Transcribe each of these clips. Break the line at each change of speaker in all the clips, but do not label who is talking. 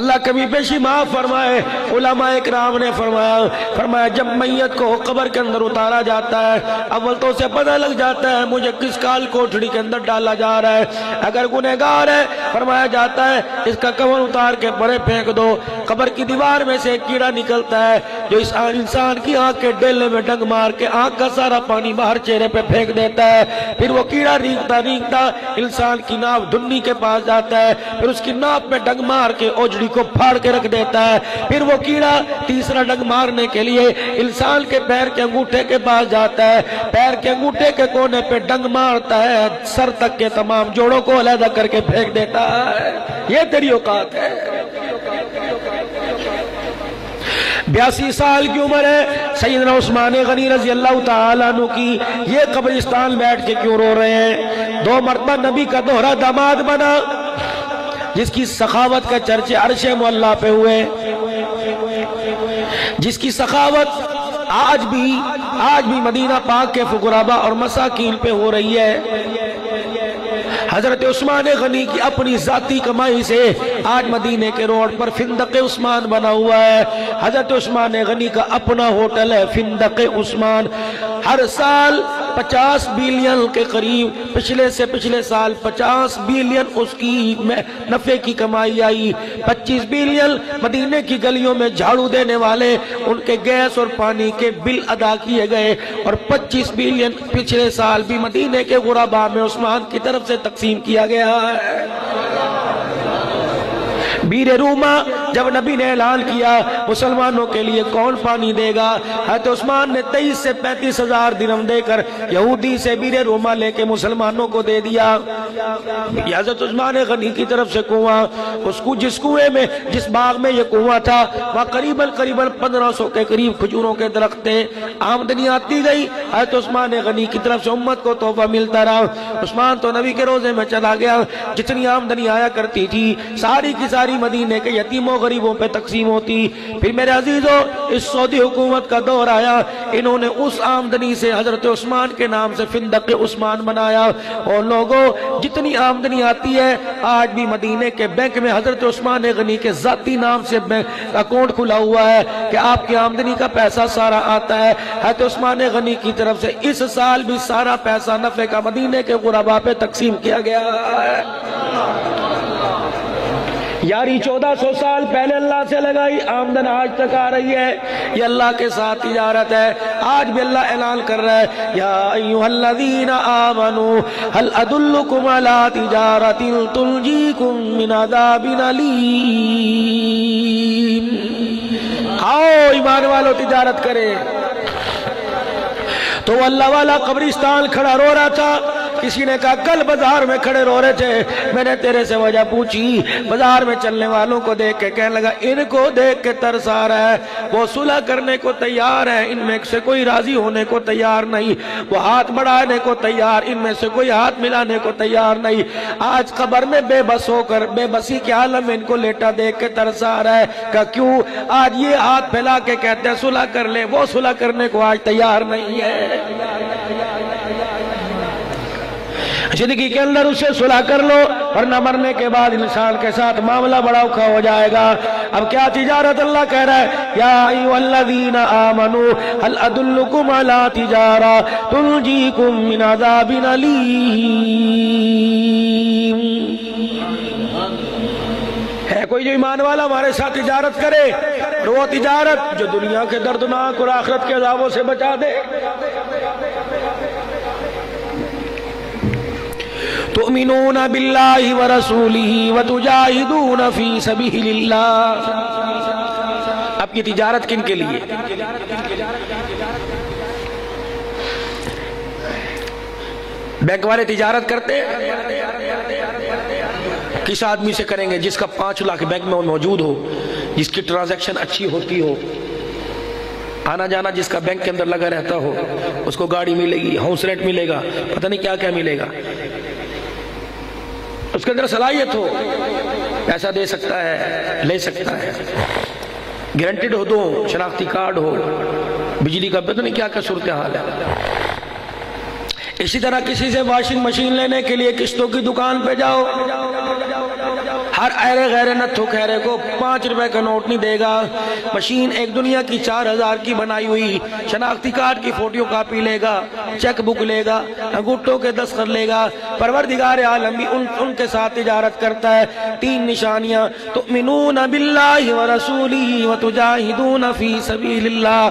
اللہ کبھی پیشی معاف فرمائے۔ علماء اکرام نے فرمایا جب میت کو قبر کے اندر اتارا جاتا ہے اول تو اسے پتہ لگ جاتا ہے مجھے کس کال کوٹھڑی کے اندر ڈالا جا رہا ہے۔ اگر گنہگار ہے فرمایا جاتا ہے اس کا کفن اتار کے پرے پھینک دو۔ قبر کی دیوار میں سے ایک کیڑا نکلتا ہے جو اس انسان کی آنکھ کے ڈیلے میں ڈنگ مار کے آنکھ کا سارا پانی باہر چہرے پہ پھینک دیتا ہے۔ پھر وہ کیڑا ریگتا انسان کی ناف دھنی کے پاس جاتا ہے، پھر اس کی ناف میں ڈنگ مار کے اوجڑی کو پھاڑ کے رکھ دیتا ہے۔ پھر وہ کیڑا تیسرا ڈنگ مارنے کے لیے انسان کے پیر کے انگوٹھے کے پاس جاتا ہے، پیر کے انگوٹھے کے کونے پہ ڈنگ مارتا ہے، سر تک کے تمام جوڑوں کو علیحدہ کر کے پھینک دیتا ہے۔ یہ تیری اوقات ہے۔ 82 سال کی عمر ہے سیدنا عثمان غنی رضی اللہ تعالیٰ عنہ کی۔ یہ قبرستان بیٹھ کے کیوں رو رہے ہیں؟ 2 مرتبہ نبی کا دوہرا داماد بنا جس کی سخاوت کا چرچے عرش معلیٰ پہ ہوئے، جس کی سخاوت آج بھی مدینہ پاک کے فقراء اور مساکین پہ ہو رہی ہے۔ حضرت عثمان غنی کی اپنی ذاتی کمائی سے آج مدینے کے روڈ پر فندق عثمان بنا ہوا ہے۔ حضرت عثمان غنی کا اپنا ہوٹل ہے فندق عثمان۔ ہر سال 50 بلین کے قریب پچھلے سال 50 بلین اس کی نفع کی کمائی آئی۔ 25 بلین مدینے کی گلیوں میں جھاڑو دینے والے ان کے گیس اور پانی کے بل ادا کیے گئے، اور 25 بلین پچھلے سال بھی مدینے کے غرباء میں عثمان کی طرف سے تقسیم کیا گیا ہے۔ بیر روما جب نبی نے اعلان کیا مسلمانوں کے لیے کون پانی دے گا، حضرت عثمان نے 23 سے 35 ہزار درہم دے کر یہودی سے بیر روما لے کے مسلمانوں کو دے دیا۔ یہ حضرت عثمان غنی کی طرف سے کنواں، جس کنویں میں جس باغ میں یہ کنواں تھا وہاں قریباً 1500 کے قریب کھجوروں کے درخت تھے۔ آمدنی آتی گئی، حضرت عثمان غنی کی طرف سے امت کو تحفہ ملتا رہا۔ عثمان تو نبی کے روزے میں چلا گیا، جتنی آمدنی آیا کرتی تھی ساری کی ساری مدینے کے یتیموں غریبوں پہ تقسیم ہوتی۔ پھر میرے عزیزو اس سعودی حکومت کا دور آیا، انہوں نے اس آمدنی سے حضرت عثمان کے نام سے فندق عثمان بنایا، اور لوگوں جتنی آمدنی آتی ہے آج بھی مدینے کے بینک میں حضرت عثمان غنی کے ذاتی نام سے اکاؤنٹ کھلا ہوا ہے کہ آپ کی آمدنی کا پیسہ سارا آتا ہے۔ حضرت عثمان غنی کی طرف سے اس سال بھی سارا پیسہ نفع کا مدینے کے غرباء پہ تقسیم کیا گیا ہے۔ یاری 1400 سال پہلے اللہ سے لگائی، آمدن آج تک آ رہی ہے۔ یہ اللہ کے ساتھ تجارت ہے۔ آج بھی اللہ اعلان کر رہا ہے یا ایھا الذین آمنوا هل ادلکم علی تجارۃ تنجیکم من عذاب الیم۔ آؤ ایمان والو تجارت کرے۔ تو اللہ والا قبرستان کھڑا رو رہا تھا۔ کسی نے کہا کل بازار میں کھڑے رو رہے تھے، میں نے تیرے سے وجہ پوچھی، بازار میں چلنے والوں کو دیکھ کے کہنے لگا ان کو دیکھ کے ترس آ رہا ہے، وہ صلح کرنے کو تیار ہے، ان میں سے کوئی راضی ہونے کو تیار نہیں، وہ ہاتھ بڑھانے کو تیار، ان میں سے کوئی ہاتھ ملانے کو تیار نہیں۔ آج قبر میں بے بس ہو کر بے بسی کے عالم میں ان کو لیٹا دیکھ کے ترس آ رہا ہے۔ کہا کیوں؟ آج یہ ہاتھ پھیلا کے کہتے ہیں صلح کر لیں، وہ صلح کرنے کو آج تیار نہیں ہے۔ زندگی کے اندر اسے صلح کر لو، ورنہ مرنے کے بعد انسان کے ساتھ معاملہ بڑا اوکھا ہو جائے گا۔ اب کیا تجارت؟ اللہ کہہ رہا ہے یا ایھا الذین آمنوا هل ادلکم علی تجارۃ تنجیکم من عذاب الیم۔ ہے کوئی جو ایمان والا ہمارے ساتھ تجارت کرے، اور وہ تجارت جو دنیا کے دردناک اور آخرت کے عذابوں سے بچا دے؟ تؤمنون باللہ ورسولہ وتجاہدون فی سبیل اللہ۔ اب یہ تجارت کن کے لیے؟ بینک والے تجارت کرتے کس آدمی سے کریں گے؟ جس کا 5 لاکھ بینک میں موجود ہو، جس کی ٹرانزیکشن اچھی ہوتی ہو، آنا جانا جس کا بینک کے اندر لگا رہتا ہو، اس کو گاڑی ملے گی، ہاؤس رینٹ ملے گا، پتہ نہیں کیا کیا ملے گا، اس کے اندر صلاحیت ہو، پیسہ دے سکتا ہے، لے سکتا ہے، گارنٹیڈ ہو، دو شناختی کارڈ ہو، بجلی کا پتہ نہیں کیا کیا صورتحال ہے۔ اسی طرح کسی سے واشنگ مشین لینے کے لیے قسطوں کی دکان پہ جاؤ، ہر ایرے غیرے نتھو خیرے کو 5 روپے کا نوٹ نہیں دے گا۔ مشین ایک دنیا کی 4000 کی بنائی ہوئی، شناختی کارڈ کی فوٹو کاپی لے گا، چیک بک لے گا، انگوٹھوں کے دستخط لے گا۔ پروردگار عالم بھی ان کے ساتھ تجارت کرتا ہے۔ 3 نشانیاں، تؤمنون باللہ ورسولہ وتجاہدون فی سبیل اللہ،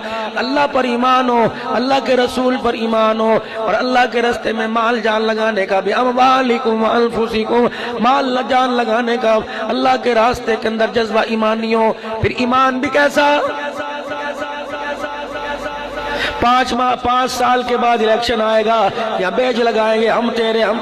اللہ پر ایمان ہو، اللہ کے رسول پر ایمان ہو، اور اللہ کے راستے میں مال جان لگانے کا بھی، اموالکم وانفسکم، مال جان لگانے کا اللہ کے راستے کے اندر جذبہ ایمانی ہو۔ پھر ایمان بھی کیسا؟ 5 سال کے بعد الیکشن آئے گا، یا بیج لگائیں گے، ہم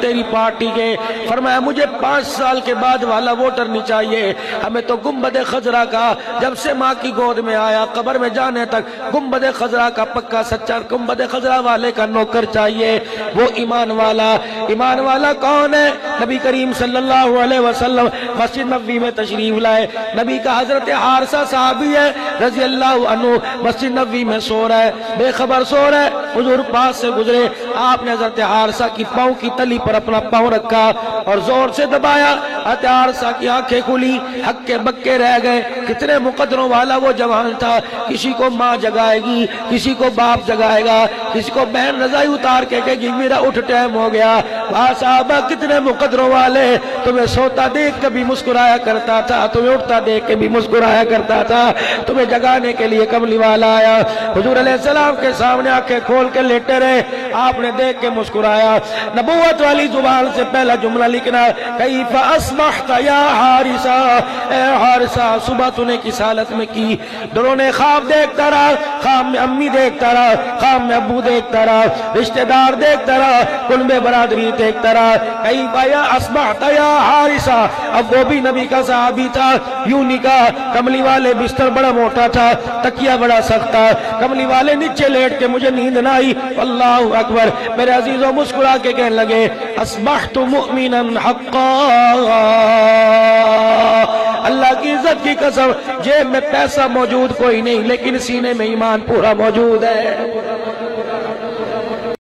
تیری پارٹی کے۔ فرمایا مجھے 5 سال کے بعد والا ووٹر نہیں چاہیے، ہمیں تو گنبد خضرا کا جب سے ماں کی گود میں آیا قبر میں جانے تک گنبد خضرا کا پکا سچا گنبد خضرا والے کا نوکر چاہیے۔ وہ ایمان والا کون ہے؟ نبی کریم صلی اللہ علیہ وسلم مسجد نبوی میں تشریف لائے، نبی کا حضرت حارثہ صحابی ہے رضی اللہ عنہ، مسجد نبوی میں سو رہا ہے، بے خبر سو رہا ہے۔ حضور پاس سے گزرے، آپ نے حضرت حارثہ کی پاؤں کی تلی پر اپنا پاؤں رکھا اور زور سے دبایا۔ حضرت حارثہ کی آنکھیں کھلی، ہکے بکے رہ گئے۔ کتنے مقدروں والا وہ جوان تھا، کسی کو ماں جگائے گی، کسی کو باپ جگائے گا، کسی کو بہن رضائی اتار کے کہے گی میرا اٹھ ٹائم ہو گیا۔ صحابہ کتنے مقدروں والے، تمہیں سوتا دیکھ کے بھی مسکرایا کرتا تھا، تمہیں اٹھتا دیکھ کے بھی مسکرایا کرتا تھا، تمہیں جگانے کے لیے کملی والا آیا۔ حضور علیہ السلام کے سامنے آنکھیں کھول کے لیٹے رہے، آپ نے دیکھ کے مسکرایا۔ نبوت والی زبان سے پہلا جملہ لکھنا، کیف اصبحت یا حارثہ، اے حارثہ صبح تو نے کس حالت میں کی؟ درون خواب دیکھتا رہا، خواب میں امی دیکھتا رہا، خواب میں ابو دیکھتا رہا، رشتہ دار دیکھتا رہا، کنبے برادری دیکھتا رہا۔ کیف یا اصبحت یا حارثہ، اب وہ بھی نبی کا صحابی تھا، یوں نہیں کہا، کملی والے بستر بڑا موٹا تھا، تکیہ بڑا سخت تھا، کملی والے نیچے لیٹ کے مجھے نیند نہ آئی۔ اللہ اکبر، میرے عزیزوں مسکرا کے کہنے لگے اصبحت مؤمنا حقا، اللہ کی عزت کی قسم، جیب میں پیسہ موجود کوئی نہیں لیکن سینے میں ایمان پورا موجود ہے۔